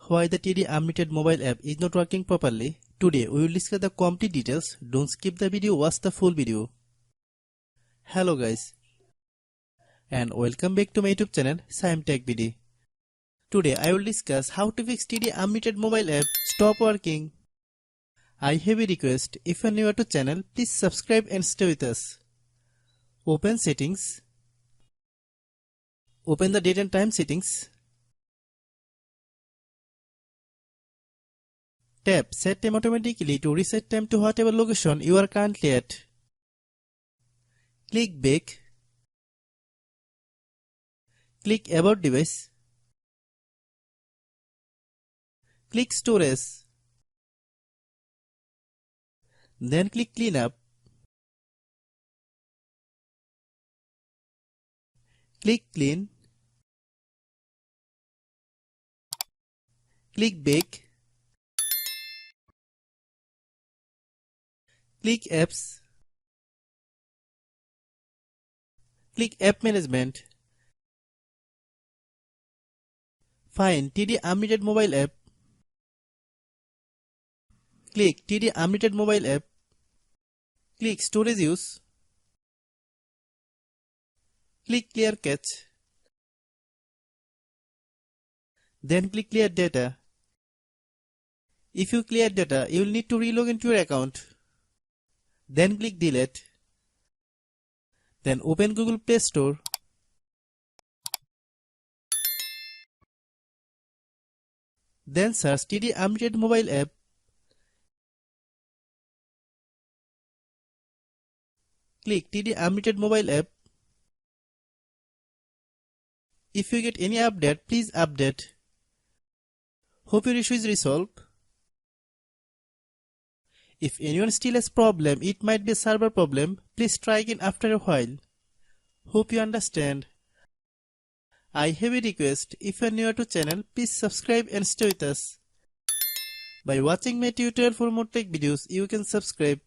Why the TD Unlimited mobile app is not working properly? Today we will discuss the complete details. Don't skip the video, watch the full video. Hello guys, and welcome back to my YouTube channel Shaem Tech BD. Today I will discuss how to fix TD Unlimited mobile app stop working. I have a request. If you are new to channel, please subscribe and stay with us. Open settings. Open the date and time settings. Tap Set Time automatically to reset time to whatever location you are currently at. Click Back. Click About Device. Click Storage. Then click Cleanup. Click Clean. Click Back. Click Apps. Click App Management. Find TD Unlimited mobile app. Click TD Unlimited mobile app. Click Storage Use. Click Clear Cache. Then click Clear Data. If you clear data, you will need to relog into your account. Then click Delete. Then open Google Play Store. Then search TD Unlimited mobile app. Click TD Unlimited mobile app. If you get any update, please update. Hope your issue is resolved. If anyone still has problem, it might be a server problem. Please try again after a while. Hope you understand. I have a request. If you are new to channel, please subscribe and stay with us. By watching my tutorial for more tech videos, you can subscribe.